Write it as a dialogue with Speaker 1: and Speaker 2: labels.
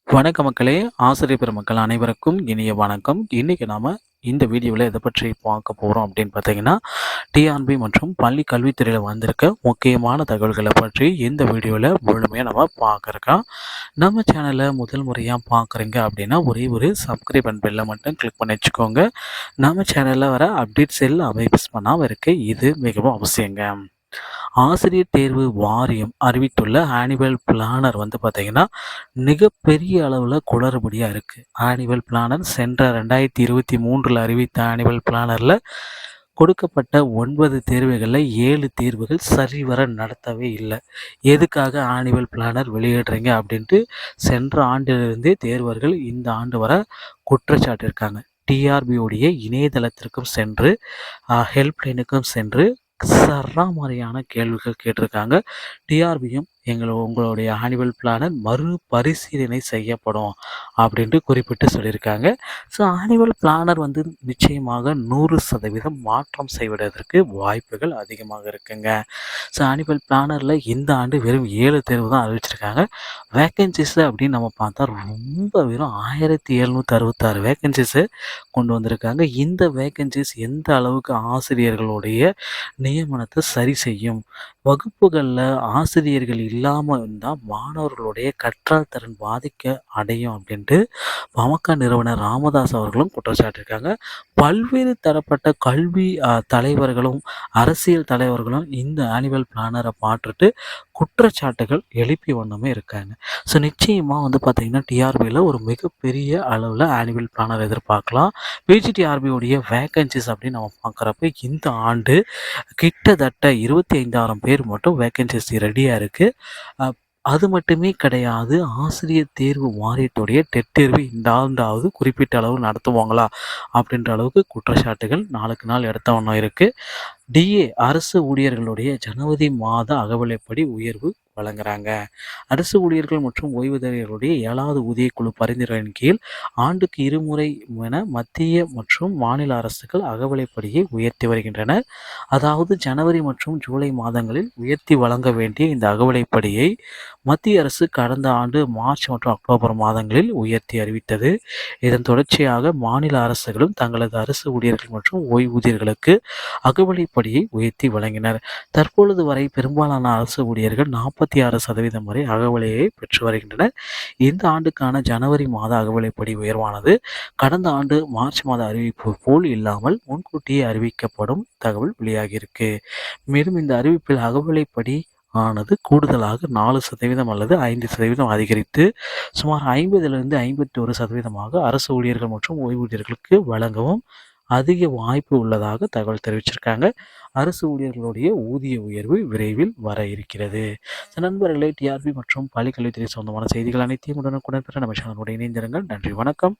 Speaker 1: வணக்க மக்களே! ஆசிரியர் பெருமக்கள் அனைவருக்கும் இனிய வணக்கம். இன்னைக்கு நாம இந்த வீடியோவில் எதை பற்றி பார்க்க போகிறோம் அப்படின்னு பார்த்தீங்கன்னா, டிஆர்பி மற்றும் பள்ளி கல்வித்துறையில் வந்திருக்க முக்கியமான தகவல்களை பற்றி இந்த வீடியோவில் முழுமையாக நம்ம பார்க்குறோம். நம்ம சேனலை முதல் முறையாக பார்க்குறீங்க அப்படின்னா ஒரே ஒரு சப்ஸ்கிரைப் அண்ட் பெல்லை மட்டும் கிளிக் பண்ணி வச்சுக்கோங்க. நம்ம சேனலில் வர அப்டேட்ஸ் எல்லாம் மிஸ் பண்ணாமல் இருக்க இது மிகவும் அவசியங்க. ஆசிரியர் தேர்வு வாரியம் அறிவித்துள்ள ஆனுவல் பிளானர் வந்து பார்த்தீங்கன்னா, மிகப்பெரிய அளவில் குளறுபடியாக இருக்குது. ஆனுவல் பிளானர் சென்ற 2023 அறிவித்த ஆனுவல் பிளானரில் கொடுக்கப்பட்ட 9 தேர்வுகளில் 7 தேர்வுகள் சரிவர நடத்தவே இல்லை. எதுக்காக ஆனுவல் பிளானர் வெளியிடுறீங்க அப்படின்ட்டு சென்ற ஆண்டிலிருந்தே தேர்வர்கள் இந்த ஆண்டு வர குற்றச்சாட்டிருக்காங்க. டிஆர்பியுடைய இணையதளத்திற்கும் சென்று ஹெல்ப்லைனுக்கும் சென்று சராமாரியான கேள்விகள் கேட்டிருக்காங்க. டிஆர்பியும் உங்களுடைய ஆனுவல் பிளானை மறுபரிசீலனை செய்யப்படும் அப்படின்ட்டு குறிப்பிட்டு சொல்லியிருக்காங்க. ஸோ ஆனுவல் பிளானர் வந்து நிச்சயமாக 100% மாற்றம் செய்வதற்கு வாய்ப்புகள் அதிகமாக இருக்குங்க. ஸோ ஆனுவல் பிளானரில் இந்த ஆண்டு வெறும் 7 தேர்வு தான் அறிவிச்சிருக்காங்க. வேக்கன்சிஸ் அப்படின்னு நம்ம பார்த்தா ரொம்ப வெறும் 1766 வேக்கன்சிஸு கொண்டு வந்திருக்காங்க. இந்த வேக்கன்சிஸ் எந்த அளவுக்கு ஆசிரியர்களுடைய நியமனத்தை சரி செய்யும்? வகுப்புகளில் ஆசிரியர்கள் இல்லாமல் இருந்தால் மாணவர்களுடைய கற்றல் திறன் பாதிக்க அடையும் அப்படின்ட்டு பாமக நிறுவனர் ராமதாஸ் அவர்களும் குற்றச்சாட்டிருக்காங்க. பல்வேறு தரப்பட்ட கல்வி தலைவர்களும் அரசியல் தலைவர்களும் இந்த ஆனுவல் பிளானரை பார்த்துட்டு குற்றச்சாட்டுகள் எழுப்பி வண்ணமே இருக்காங்க. ஸோ நிச்சயமாக வந்து பார்த்திங்கன்னா டிஆர்பியில் ஒரு மிகப்பெரிய அளவில் ஆனுவல் பிளானர் எதிர்பார்க்கலாம். பிஜிடிஆர்பியோடைய வேக்கன்சிஸ் அப்படின்னு நம்ம பார்க்குறப்ப இந்த ஆண்டு கிட்டத்தட்ட 25,000 பேர் மட்டும் வேக்கன்சிஸ் ரெடியாக இருக்குது. அது மட்டுமே கிடையாது, ஆசிரியர் தேர்வு வாரியத்துடைய டெட் தேர்வு இந்த ஆண்டாவது குறிப்பிட்ட அளவு நடத்துவாங்களா அப்படின்ற அளவுக்கு குற்றச்சாட்டுகள் நாளுக்கு நாள் எடுத்த வண்ணம் இருக்குது. டிஏ அரசு ஊழியர்களுடைய ஜனவரி மாத அகவிலைப்படி உயர்வு வழங்குறாங்க. அரசு ஊழியர்கள் மற்றும் ஓய்வூதியர்களுடைய 7வது ஊதியக்குழு பரிந்துரையின் கீழ் ஆண்டுக்கு 2 முறை என மத்திய மற்றும் மாநில அரசுகள் அகவிலைப்படியை உயர்த்தி வருகின்றன. அதாவது ஜனவரி மற்றும் ஜூலை மாதங்களில் உயர்த்தி வழங்க வேண்டிய இந்த அகவிலைப்படியை மத்திய அரசு கடந்த ஆண்டு மார்ச் மற்றும் அக்டோபர் மாதங்களில் உயர்த்தி அறிவித்தது. இதன் தொடர்ச்சியாக மாநில அரசுகளும் தங்களது அரசு ஊழியர்கள் மற்றும் ஓய்வூதியர்களுக்கு அகவிலைப்படியை உயர்த்தி வழங்கினர். தற்பொழுது வரை பெரும்பாலான அரசு ஊழியர்கள் 46% வரை அகவிலையை பெற்று வருகின்றனர். இந்த ஆண்டுக்கான ஜனவரி மாத அகவிலைப்படி உயர்வானது கடந்த ஆண்டு மார்ச் மாத அறிவிப்பு போல் இல்லாமல் முன்கூட்டியே அறிவிக்கப்படும் தகவல் வெளியாகியிருக்கு. மேலும் இந்த அறிவிப்பில் அகவிலைப்படி ஆனது கூடுதலாக 4% அல்லது 5% அதிகரித்து சுமார் 50லிருந்து 51% அரசு ஊழியர்கள் மற்றும் ஓய்வூதியர்களுக்கு வழங்கவும் அதிக வாய்ப்பு உள்ளதாக தகவல் தெரிவிச்சிருக்காங்க. அரசு ஊழியர்களுடைய ஊதிய உயர்வு விரைவில் வர இருக்கிறது. நண்பர்களே, டிஆர்பி மற்றும் பள்ளி கல்வித்துறை சொந்தமான செய்திகள் அனைத்தையும் உடனுக்குடன் பெற நம்ம சேனலோட இணைந்திருங்கள். நன்றி, வணக்கம்.